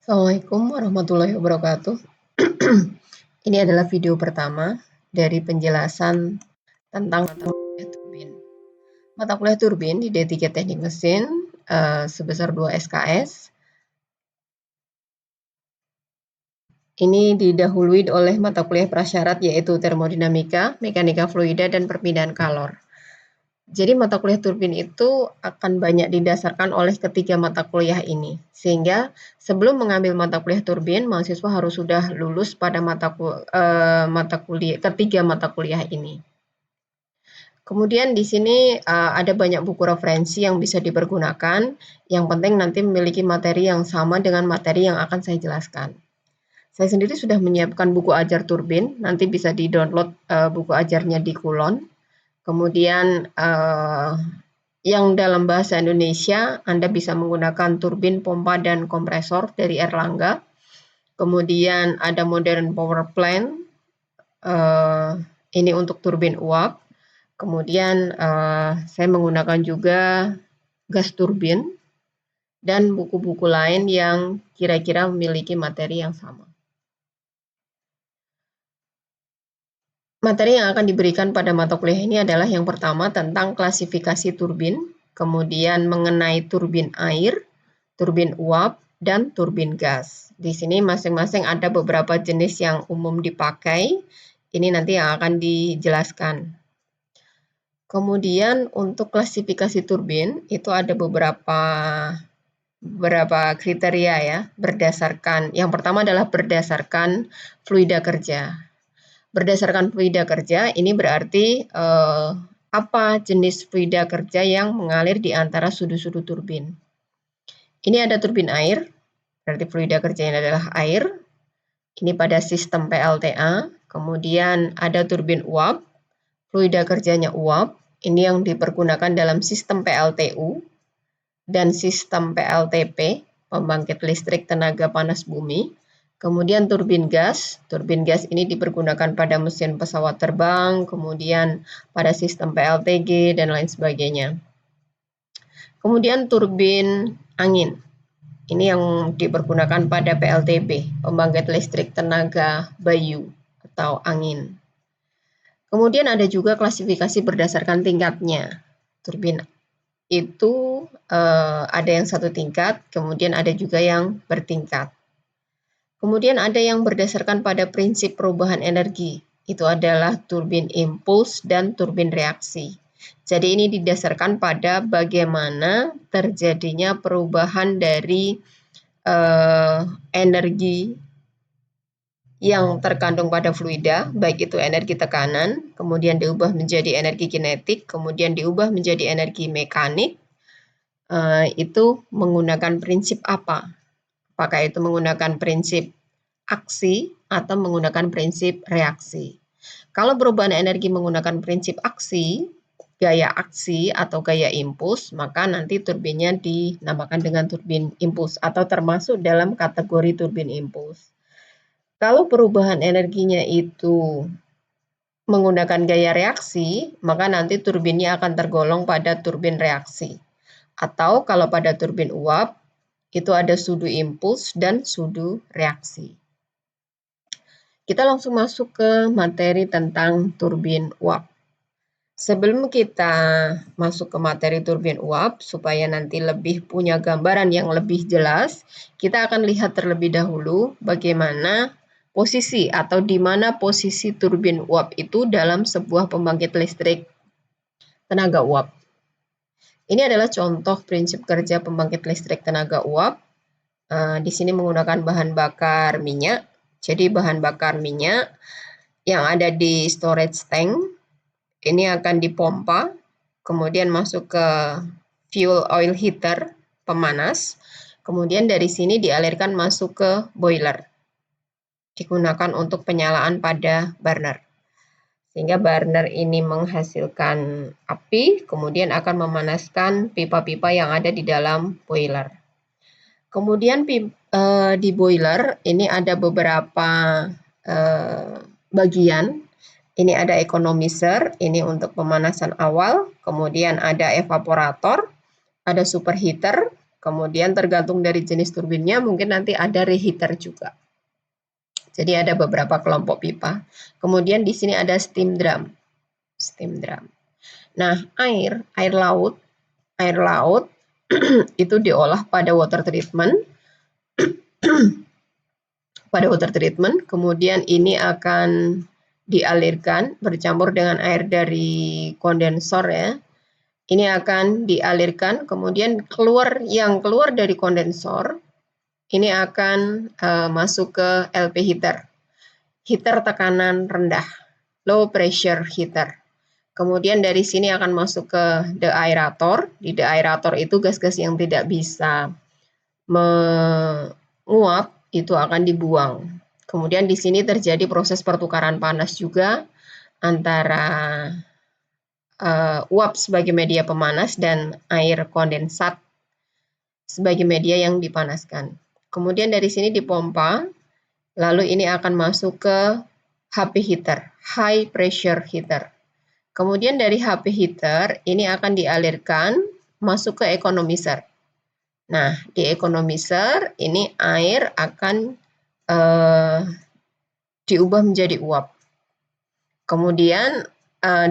Assalamualaikum warahmatullahi wabarakatuh. Ini adalah video pertama dari penjelasan tentang mata kuliah turbin. Mata kuliah turbin di D3 Teknik Mesin sebesar 2 SKS. Ini didahului oleh mata kuliah prasyarat yaitu termodinamika, mekanika fluida, dan perpindahan kalor. Jadi mata kuliah turbin itu akan banyak didasarkan oleh ketiga mata kuliah ini. Sehingga sebelum mengambil mata kuliah turbin, mahasiswa harus sudah lulus pada ketiga mata kuliah ini. Kemudian di sini ada banyak buku referensi yang bisa dipergunakan. Yang penting nanti memiliki materi yang sama dengan materi yang akan saya jelaskan. Saya sendiri sudah menyiapkan buku ajar turbin, nanti bisa di-download buku ajarnya di Kulon. Kemudian yang dalam bahasa Indonesia, Anda bisa menggunakan turbin, pompa, dan kompresor dari Erlangga. Kemudian ada modern power plant, ini untuk turbin uap. Kemudian saya menggunakan juga gas turbin, dan buku-buku lain yang kira-kira memiliki materi yang sama. Materi yang akan diberikan pada mata kuliah ini adalah yang pertama tentang klasifikasi turbin, kemudian mengenai turbin air, turbin uap, dan turbin gas. Di sini masing-masing ada beberapa jenis yang umum dipakai. Ini nanti yang akan dijelaskan. Kemudian untuk klasifikasi turbin itu ada beberapa kriteria ya, berdasarkan yang pertama adalah berdasarkan fluida kerja. Berdasarkan fluida kerja, ini berarti apa jenis fluida kerja yang mengalir di antara sudut-sudut turbin. Ini ada turbin air, berarti fluida kerjanya adalah air. Ini pada sistem PLTA. Kemudian ada turbin uap, fluida kerjanya uap. Ini yang dipergunakan dalam sistem PLTU dan sistem PLTP, pembangkit listrik tenaga panas bumi. Kemudian turbin gas ini dipergunakan pada mesin pesawat terbang, kemudian pada sistem PLTG, dan lain sebagainya. Kemudian turbin angin, ini yang dipergunakan pada PLTB, pembangkit listrik tenaga bayu atau angin. Kemudian ada juga klasifikasi berdasarkan tingkatnya. Turbin itu ada yang satu tingkat, kemudian ada juga yang bertingkat. Kemudian ada yang berdasarkan pada prinsip perubahan energi, itu adalah turbin impuls dan turbin reaksi. Jadi ini didasarkan pada bagaimana terjadinya perubahan dari energi yang terkandung pada fluida, baik itu energi tekanan, kemudian diubah menjadi energi kinetik, kemudian diubah menjadi energi mekanik, itu menggunakan prinsip apa? Apakah itu menggunakan prinsip aksi atau menggunakan prinsip reaksi? Kalau perubahan energi menggunakan prinsip aksi, gaya aksi atau gaya impuls, maka nanti turbinnya dinamakan dengan turbin impuls atau termasuk dalam kategori turbin impuls. Kalau perubahan energinya itu menggunakan gaya reaksi, maka nanti turbinnya akan tergolong pada turbin reaksi. Atau kalau pada turbin uap, itu ada sudu impuls dan sudu reaksi. Kita langsung masuk ke materi tentang turbin uap. Sebelum kita masuk ke materi turbin uap, supaya nanti lebih punya gambaran yang lebih jelas, kita akan lihat terlebih dahulu bagaimana posisi atau di mana posisi turbin uap itu dalam sebuah pembangkit listrik tenaga uap. Ini adalah contoh prinsip kerja pembangkit listrik tenaga uap. Di sini menggunakan bahan bakar minyak. Jadi bahan bakar minyak yang ada di storage tank ini akan dipompa, kemudian masuk ke fuel oil heater, pemanas. Kemudian dari sini dialirkan masuk ke boiler. Digunakan untuk penyalaan pada burner. Sehingga burner ini menghasilkan api, kemudian akan memanaskan pipa-pipa yang ada di dalam boiler. Kemudian di boiler ini ada beberapa bagian. Ini ada economizer, ini untuk pemanasan awal. Kemudian ada evaporator, ada superheater, Kemudian tergantung dari jenis turbinnya, mungkin nanti ada reheater juga. Jadi ada beberapa kelompok pipa. Kemudian di sini ada steam drum. Steam drum. Nah, air laut itu diolah pada water treatment. Kemudian ini akan dialirkan bercampur dengan air dari kondensor ya. Ini akan dialirkan, kemudian yang keluar dari kondensor ini akan masuk ke LP heater. Heater tekanan rendah, low pressure heater. Kemudian dari sini akan masuk ke deaerator. Di deaerator itu gas-gas yang tidak bisa menguap itu akan dibuang. Kemudian di sini terjadi proses pertukaran panas juga antara uap sebagai media pemanas dan air kondensat sebagai media yang dipanaskan. Kemudian dari sini dipompa, lalu ini akan masuk ke HP heater, high pressure heater. Kemudian dari HP heater ini akan dialirkan masuk ke economizer. Nah, di economizer ini air akan diubah menjadi uap. Kemudian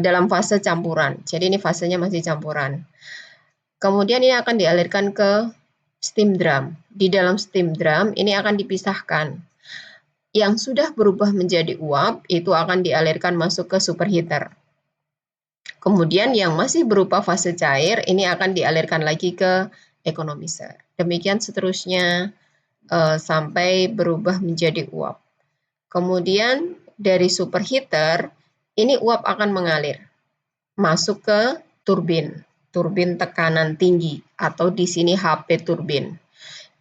dalam fase campuran. Jadi ini fasenya masih campuran. Kemudian ini akan dialirkan ke steam drum. Di dalam steam drum ini akan dipisahkan. Yang sudah berubah menjadi uap itu akan dialirkan masuk ke superheater. Kemudian yang masih berupa fase cair ini akan dialirkan lagi ke economizer. Demikian seterusnya sampai berubah menjadi uap. Kemudian dari superheater ini uap akan mengalir masuk ke turbin tekanan tinggi atau di sini HP turbin.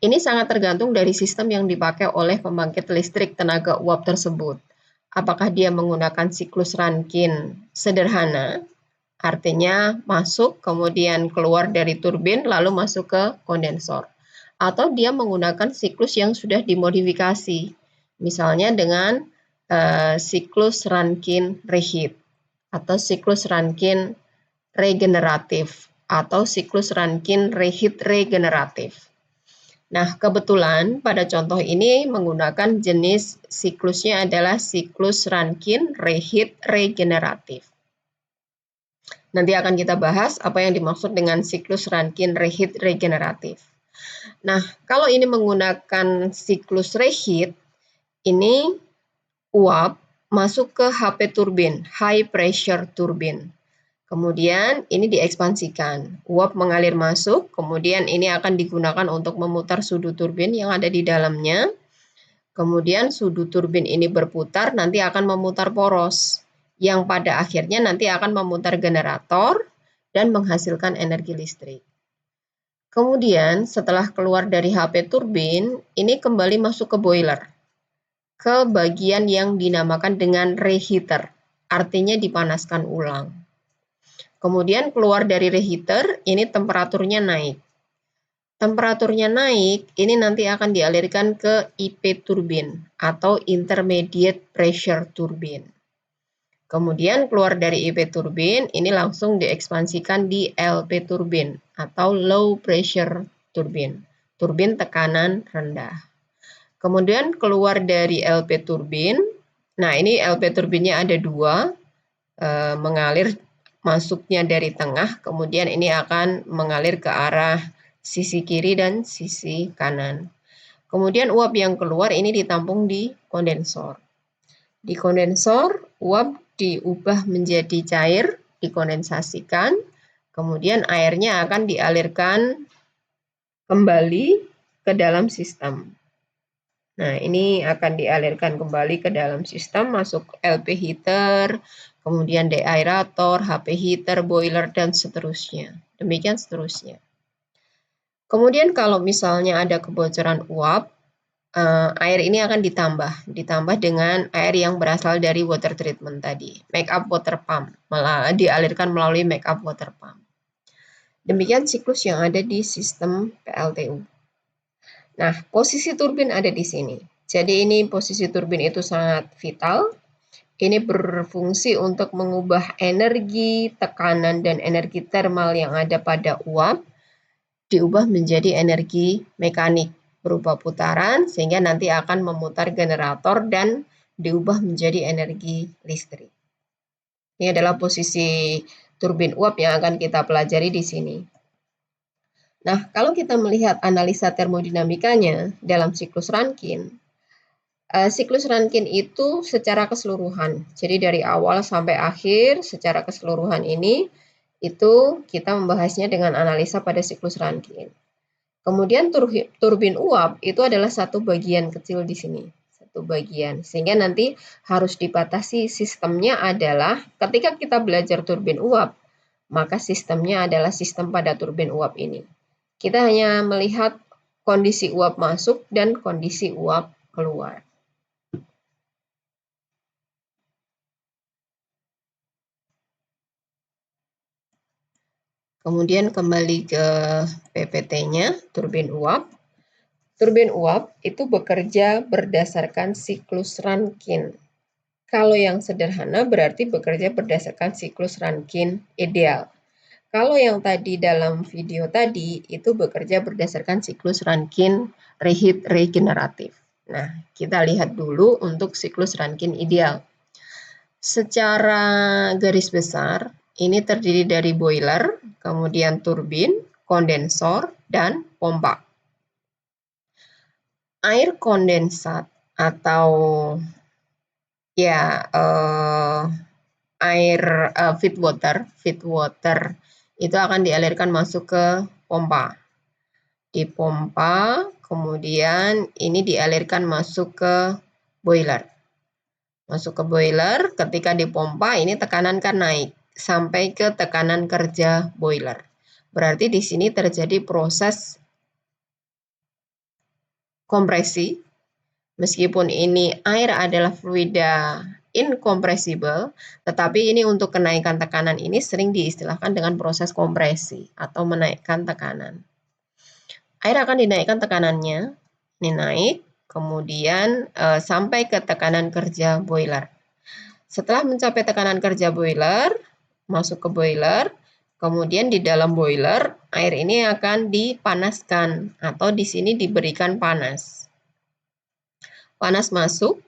Ini sangat tergantung dari sistem yang dipakai oleh pembangkit listrik tenaga uap tersebut. Apakah dia menggunakan siklus Rankine sederhana, artinya masuk kemudian keluar dari turbin lalu masuk ke kondensor, atau dia menggunakan siklus yang sudah dimodifikasi, misalnya dengan siklus Rankine reheat atau siklus Rankine regeneratif atau siklus Rankine reheat regeneratif. Nah, kebetulan pada contoh ini menggunakan jenis siklusnya adalah siklus Rankine reheat regeneratif. Nanti akan kita bahas apa yang dimaksud dengan siklus Rankine reheat regeneratif. Nah, kalau ini menggunakan siklus reheat, ini uap masuk ke HP turbin, high pressure turbin. Kemudian ini diekspansikan, uap mengalir masuk, kemudian ini akan digunakan untuk memutar sudut turbin yang ada di dalamnya. Kemudian sudut turbin ini berputar, nanti akan memutar poros, yang pada akhirnya nanti akan memutar generator dan menghasilkan energi listrik. Kemudian setelah keluar dari HP turbin, ini kembali masuk ke boiler, ke bagian yang dinamakan dengan reheater, artinya dipanaskan ulang. Kemudian keluar dari reheater, ini temperaturnya naik. Temperaturnya naik, ini nanti akan dialirkan ke IP turbin atau intermediate pressure turbin. Kemudian keluar dari IP turbin, ini langsung diekspansikan di LP turbin atau low pressure turbin, turbin tekanan rendah. Kemudian keluar dari LP turbin, nah ini LP turbinnya ada dua, mengalir masuknya dari tengah, kemudian ini akan mengalir ke arah sisi kiri dan sisi kanan. Kemudian uap yang keluar ini ditampung di kondensor. Di kondensor, uap diubah menjadi cair, dikondensasikan, kemudian airnya akan dialirkan kembali ke dalam sistem. Nah, ini akan dialirkan kembali ke dalam sistem, masuk LP heater, kemudian deaerator, HP heater, boiler, dan seterusnya. Demikian seterusnya. Kemudian kalau misalnya ada kebocoran uap, air ini akan ditambah dengan air yang berasal dari water treatment tadi, make up water pump, dialirkan melalui make up water pump. Demikian siklus yang ada di sistem PLTU. Nah, posisi turbin ada di sini. Jadi ini posisi turbin itu sangat vital. Ini berfungsi untuk mengubah energi, tekanan, dan energi termal yang ada pada uap diubah menjadi energi mekanik berupa putaran, sehingga nanti akan memutar generator dan diubah menjadi energi listrik. Ini adalah posisi turbin uap yang akan kita pelajari di sini. Nah, kalau kita melihat analisa termodinamikanya dalam siklus Rankine, siklus Rankine itu secara keseluruhan. Jadi dari awal sampai akhir secara keseluruhan ini itu kita membahasnya dengan analisa pada siklus Rankine. Kemudian turbin uap itu adalah satu bagian kecil di sini, satu bagian. Sehingga nanti harus dibatasi sistemnya adalah ketika kita belajar turbin uap, maka sistemnya adalah sistem pada turbin uap ini. Kita hanya melihat kondisi uap masuk dan kondisi uap keluar. Kemudian kembali ke PPT-nya, turbin uap. Turbin uap itu bekerja berdasarkan siklus Rankine. Kalau yang sederhana berarti bekerja berdasarkan siklus Rankine ideal. Kalau yang tadi dalam video tadi itu bekerja berdasarkan siklus Rankine reheat regeneratif. Nah, kita lihat dulu untuk siklus Rankine ideal. Secara garis besar, ini terdiri dari boiler, kemudian turbin, kondensor, dan pompa. Air kondensat atau ya air feed water itu akan dialirkan masuk ke pompa. Di pompa, kemudian ini dialirkan masuk ke boiler. Masuk ke boiler, ketika dipompa ini tekanan kan naik sampai ke tekanan kerja boiler. Berarti di sini terjadi proses kompresi. Meskipun ini air adalah fluida incompressible, tetapi ini untuk kenaikan tekanan ini sering diistilahkan dengan proses kompresi atau menaikkan tekanan. Air akan dinaikkan tekanannya, ini naik, kemudian sampai ke tekanan kerja boiler. Setelah mencapai tekanan kerja boiler, masuk ke boiler, kemudian di dalam boiler air ini akan dipanaskan atau di sini diberikan panas. Panas masuk,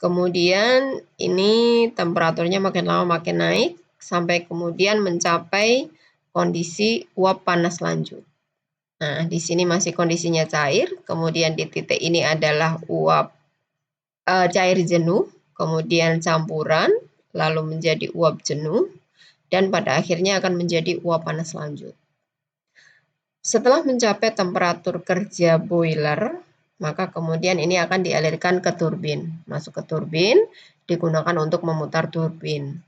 kemudian ini temperaturnya makin lama makin naik sampai kemudian mencapai kondisi uap panas lanjut. Nah, di sini masih kondisinya cair, kemudian di titik ini adalah uap cair jenuh, kemudian campuran, lalu menjadi uap jenuh, dan pada akhirnya akan menjadi uap panas lanjut. Setelah mencapai temperatur kerja boiler, maka kemudian ini akan dialirkan ke turbin. Masuk ke turbin, digunakan untuk memutar turbin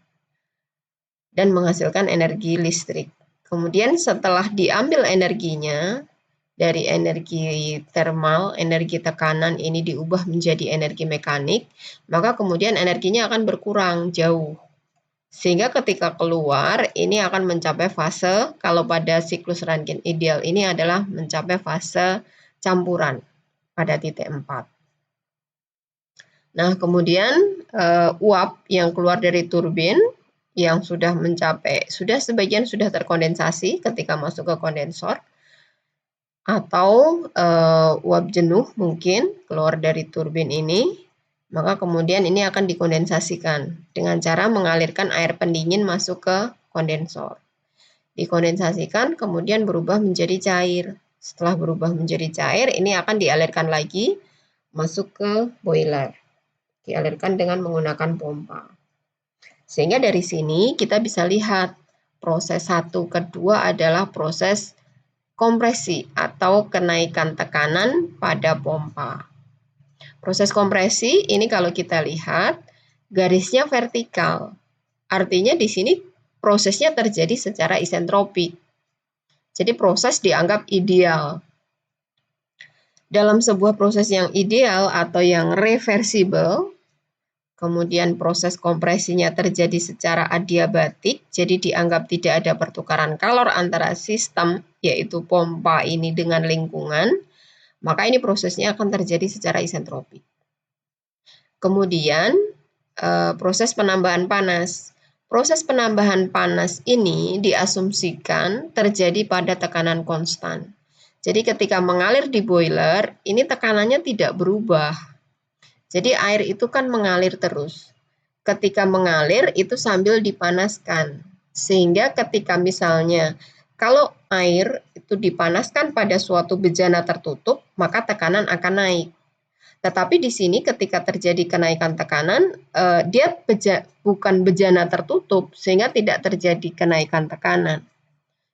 dan menghasilkan energi listrik. Kemudian setelah diambil energinya, dari energi termal, energi tekanan ini diubah menjadi energi mekanik, maka kemudian energinya akan berkurang jauh. Sehingga ketika keluar, ini akan mencapai fase, kalau pada siklus Rankine ideal ini adalah mencapai fase campuran pada titik 4. Nah, kemudian uap yang keluar dari turbin yang sudah mencapai, sebagian sudah terkondensasi ketika masuk ke kondensor, atau uap jenuh mungkin keluar dari turbin ini, maka kemudian ini akan dikondensasikan dengan cara mengalirkan air pendingin masuk ke kondensor. Dikondensasikan kemudian berubah menjadi cair. Setelah berubah menjadi cair, ini akan dialirkan lagi masuk ke boiler. Dialirkan dengan menggunakan pompa. Sehingga dari sini kita bisa lihat proses 1 ke 2 adalah proses kompresi atau kenaikan tekanan pada pompa. Proses kompresi ini kalau kita lihat garisnya vertikal. Artinya di sini prosesnya terjadi secara isentropik. Jadi proses dianggap ideal. Dalam sebuah proses yang ideal atau yang reversible, kemudian proses kompresinya terjadi secara adiabatik, jadi dianggap tidak ada pertukaran kalor antara sistem, yaitu pompa ini dengan lingkungan, maka ini prosesnya akan terjadi secara isentropik. Kemudian proses penambahan panas. Proses penambahan panas ini diasumsikan terjadi pada tekanan konstan. Jadi ketika mengalir di boiler, ini tekanannya tidak berubah. Jadi air itu kan mengalir terus. Ketika mengalir itu sambil dipanaskan. Sehingga ketika misalnya kalau air itu dipanaskan pada suatu bejana tertutup, maka tekanan akan naik. Tetapi di sini ketika terjadi kenaikan tekanan, dia bukan bejana tertutup, sehingga tidak terjadi kenaikan tekanan.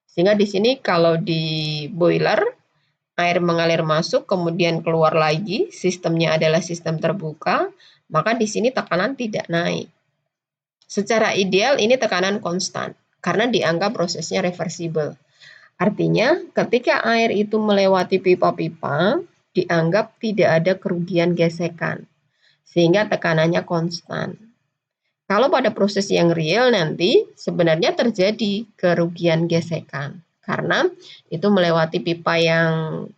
Sehingga di sini kalau di boiler, air mengalir masuk, kemudian keluar lagi, sistemnya adalah sistem terbuka, maka di sini tekanan tidak naik. Secara ideal ini tekanan konstan, karena dianggap prosesnya reversible. Artinya, ketika air itu melewati pipa-pipa, dianggap tidak ada kerugian gesekan, sehingga tekanannya konstan. Kalau pada proses yang real nanti, sebenarnya terjadi kerugian gesekan, karena itu melewati pipa yang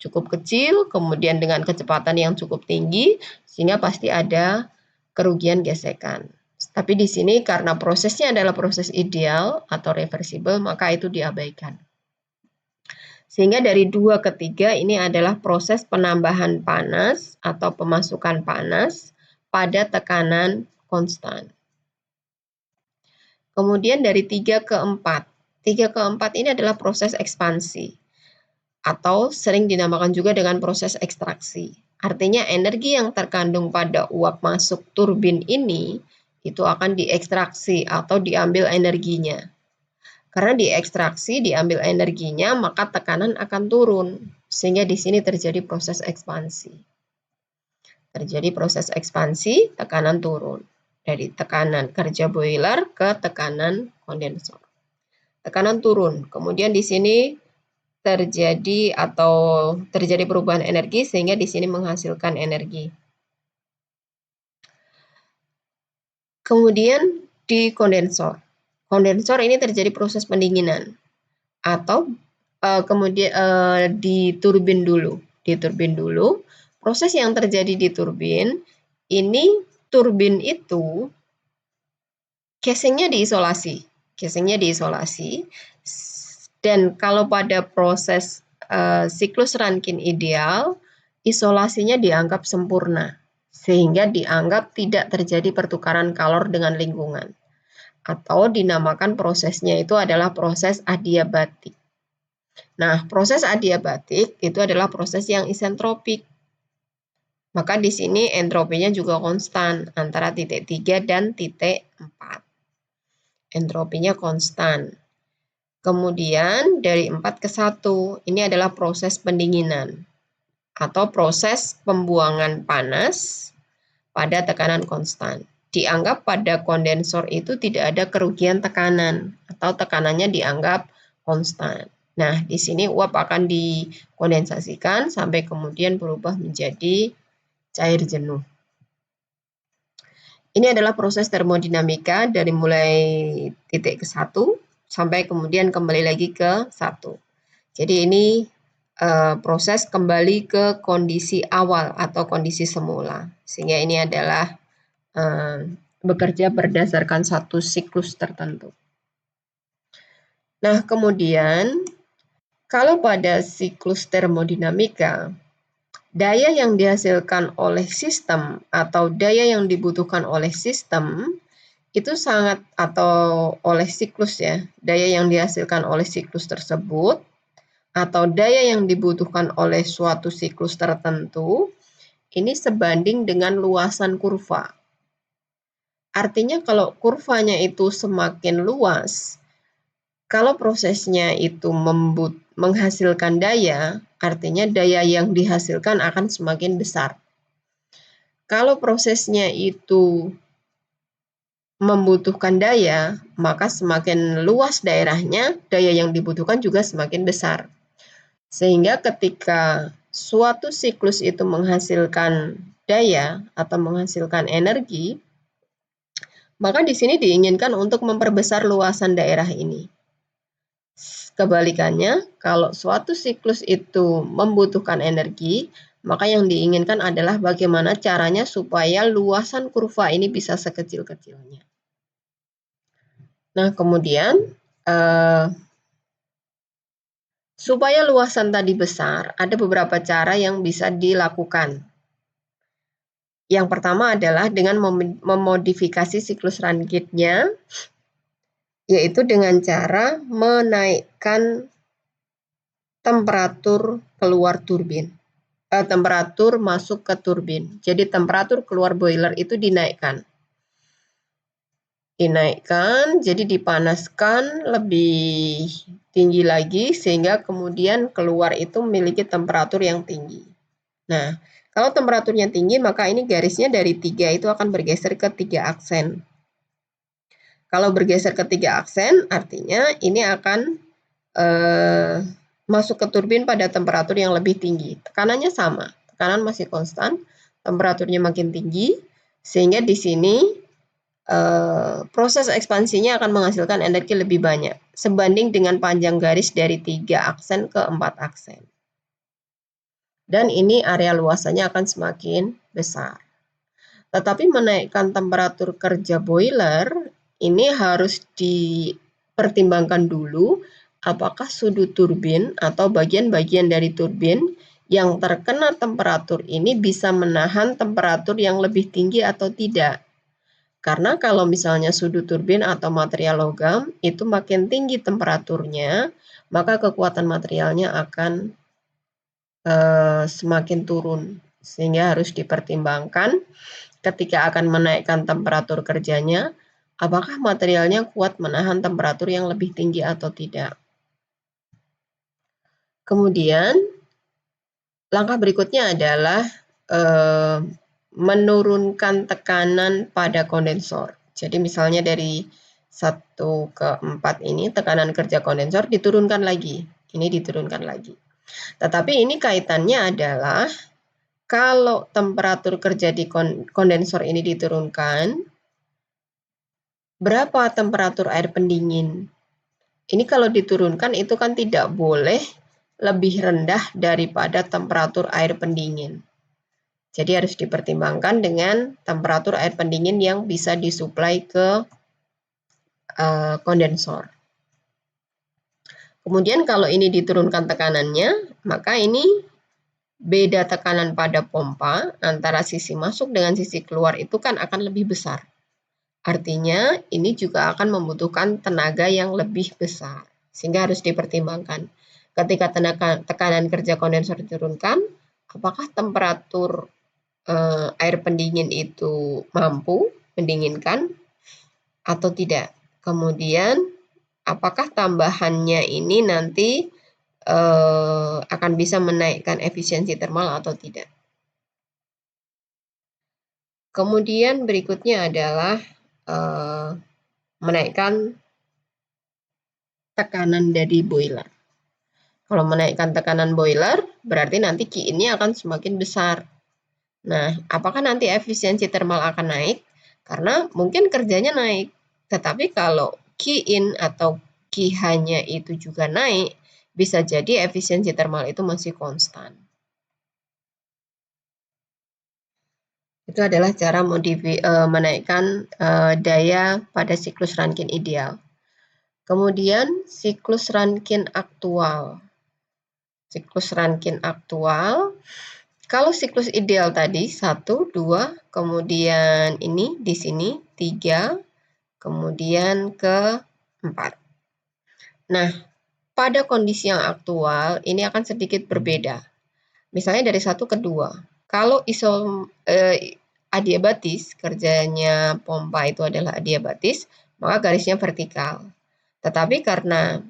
cukup kecil, kemudian dengan kecepatan yang cukup tinggi, sehingga pasti ada kerugian gesekan. Tapi di sini karena prosesnya adalah proses ideal atau reversible, maka itu diabaikan. Sehingga dari 2 ke 3 ini adalah proses penambahan panas atau pemasukan panas pada tekanan konstan. Kemudian dari 3 ke 4. 3 ke 4 ini adalah proses ekspansi atau sering dinamakan juga dengan proses ekstraksi. Artinya energi yang terkandung pada uap masuk turbin ini itu akan diekstraksi atau diambil energinya. Karena diekstraksi, diambil energinya, maka tekanan akan turun. Sehingga di sini terjadi proses ekspansi. Terjadi proses ekspansi, tekanan turun. Dari tekanan kerja boiler ke tekanan kondensor. Tekanan turun. Kemudian di sini terjadi perubahan energi sehingga di sini menghasilkan energi. Kemudian di kondensor. Kondensor ini terjadi proses pendinginan atau kemudian di turbin dulu. Di turbin dulu, proses yang terjadi di turbin ini turbin itu casingnya diisolasi. Casingnya diisolasi. Dan kalau pada proses siklus Rankine ideal, isolasinya dianggap sempurna, sehingga dianggap tidak terjadi pertukaran kalor dengan lingkungan. Atau dinamakan prosesnya itu adalah proses adiabatik. Nah, proses adiabatik itu adalah proses yang isentropik. Maka di sini entropinya juga konstan antara titik 3 dan titik 4. Entropinya konstan. Kemudian dari 4 ke 1, ini adalah proses pendinginan atau proses pembuangan panas pada tekanan konstan. Dianggap pada kondensor itu tidak ada kerugian tekanan atau tekanannya dianggap konstan. Nah, di sini uap akan dikondensasikan sampai kemudian berubah menjadi cair jenuh. Ini adalah proses termodinamika dari mulai titik ke 1 sampai kemudian kembali lagi ke 1. Jadi ini proses kembali ke kondisi awal atau kondisi semula. Sehingga ini adalah bekerja berdasarkan satu siklus tertentu. Nah, kemudian kalau pada siklus termodinamika, daya yang dihasilkan oleh sistem atau daya yang dibutuhkan oleh sistem itu sangat atau oleh siklus ya, daya yang dihasilkan oleh siklus tersebut atau daya yang dibutuhkan oleh suatu siklus tertentu ini sebanding dengan luasan kurva. Artinya kalau kurvanya itu semakin luas, kalau prosesnya itu menghasilkan daya, artinya daya yang dihasilkan akan semakin besar. Kalau prosesnya itu membutuhkan daya, maka semakin luas daerahnya, daya yang dibutuhkan juga semakin besar. Sehingga ketika suatu siklus itu menghasilkan daya atau menghasilkan energi, maka di sini diinginkan untuk memperbesar luasan daerah ini. Kebalikannya, kalau suatu siklus itu membutuhkan energi, maka yang diinginkan adalah bagaimana caranya supaya luasan kurva ini bisa sekecil-kecilnya. Nah, kemudian Supaya luasan tadi besar, ada beberapa cara yang bisa dilakukan. Yang pertama adalah dengan memodifikasi siklus Rankine-nya, yaitu dengan cara menaikkan temperatur keluar turbin. Temperatur masuk ke turbin. Jadi temperatur keluar boiler itu dinaikkan. Jadi dipanaskan lebih tinggi lagi sehingga kemudian keluar itu memiliki temperatur yang tinggi. Nah, kalau temperaturnya tinggi maka ini garisnya dari 3 itu akan bergeser ke 3 aksen. Kalau bergeser ke 3 aksen artinya ini akan masuk ke turbin pada temperatur yang lebih tinggi. Tekanannya sama, tekanan masih konstan, temperaturnya makin tinggi sehingga di sini proses ekspansinya akan menghasilkan energi lebih banyak sebanding dengan panjang garis dari 3 aksen ke 4 aksen. Dan ini area luasannya akan semakin besar. Tetapi menaikkan temperatur kerja boiler ini harus dipertimbangkan dulu apakah sudut turbin atau bagian-bagian dari turbin yang terkena temperatur ini bisa menahan temperatur yang lebih tinggi atau tidak. Karena kalau misalnya sudut turbin atau material logam itu makin tinggi temperaturnya, maka kekuatan materialnya akan semakin turun. Sehingga harus dipertimbangkan ketika akan menaikkan temperatur kerjanya, apakah materialnya kuat menahan temperatur yang lebih tinggi atau tidak. Kemudian, langkah berikutnya adalah menurunkan tekanan pada kondensor. Jadi misalnya dari 1 ke 4 ini tekanan kerja kondensor diturunkan lagi. Ini diturunkan lagi. Tetapi ini kaitannya adalah kalau temperatur kerja di kondensor ini diturunkan, berapa temperatur air pendingin? Ini kalau diturunkan itu kan tidak boleh lebih rendah daripada temperatur air pendingin. Jadi harus dipertimbangkan dengan temperatur air pendingin yang bisa disuplai ke kondensor. Kemudian kalau ini diturunkan tekanannya, maka ini beda tekanan pada pompa antara sisi masuk dengan sisi keluar itu kan akan lebih besar. Artinya ini juga akan membutuhkan tenaga yang lebih besar. Sehingga harus dipertimbangkan. Ketika tekanan kerja kondensor diturunkan, apakah temperatur air pendingin itu mampu mendinginkan atau tidak. Kemudian apakah tambahannya ini nanti akan bisa menaikkan efisiensi termal atau tidak. Kemudian berikutnya adalah menaikkan tekanan dari boiler. Kalau menaikkan tekanan boiler, berarti nanti Q-in-nya akan semakin besar. Nah, apakah nanti efisiensi termal akan naik? Karena mungkin kerjanya naik, tetapi kalau Q-in atau Q-nya itu juga naik, bisa jadi efisiensi termal itu masih konstan. Itu adalah cara menaikkan daya pada siklus Rankine ideal. Kemudian siklus Rankine aktual. Siklus Rankine aktual. Kalau siklus ideal tadi 1, 2, kemudian ini di sini 3, kemudian ke 4. Nah, pada kondisi yang aktual ini akan sedikit berbeda. Misalnya dari 1 ke 2. Kalau adiabatis, kerjanya pompa itu adalah adiabatis, maka garisnya vertikal. Tetapi karena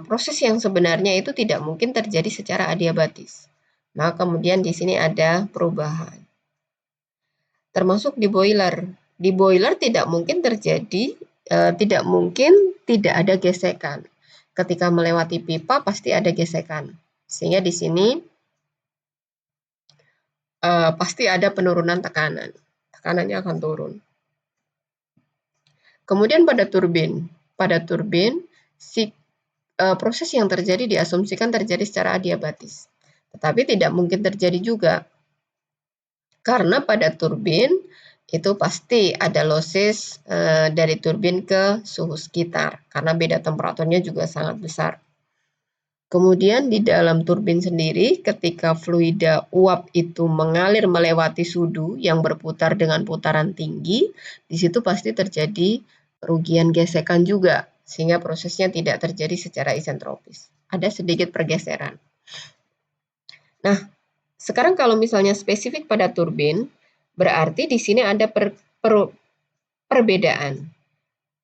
proses yang sebenarnya itu tidak mungkin terjadi secara adiabatis. Maka kemudian di sini ada perubahan. Termasuk di boiler. Di boiler tidak mungkin terjadi, tidak mungkin tidak ada gesekan. Ketika melewati pipa pasti ada gesekan. Sehingga di sini pasti ada penurunan tekanan. Tekanannya akan turun. Kemudian pada turbin. Pada turbin, proses yang terjadi diasumsikan terjadi secara adiabatis. Tetapi tidak mungkin terjadi juga. Karena pada turbin itu pasti ada losses dari turbin ke suhu sekitar. Karena beda temperaturnya juga sangat besar. Kemudian di dalam turbin sendiri, ketika fluida uap itu mengalir melewati sudu yang berputar dengan putaran tinggi, di situ pasti terjadi kerugian gesekan juga, sehingga prosesnya tidak terjadi secara isentropis. Ada sedikit pergeseran. Nah, sekarang kalau misalnya spesifik pada turbin, berarti di sini ada perbedaan.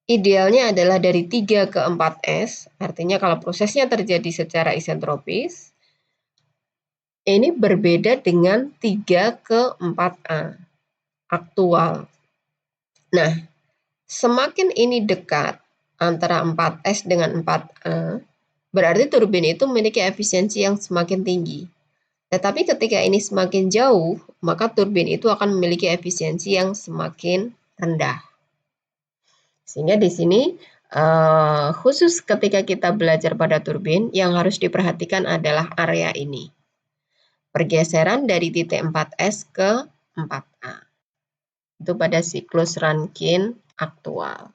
Idealnya adalah dari 3 ke 4S, artinya kalau prosesnya terjadi secara isentropis, ini berbeda dengan 3 ke 4A, aktual. Nah, semakin ini dekat antara 4S dengan 4A, berarti turbin itu memiliki efisiensi yang semakin tinggi. Tetapi ketika ini semakin jauh, maka turbin itu akan memiliki efisiensi yang semakin rendah. Sehingga di sini khusus ketika kita belajar pada turbin, yang harus diperhatikan adalah area ini. Pergeseran dari titik 4S ke 4A. Itu pada siklus Rankine aktual.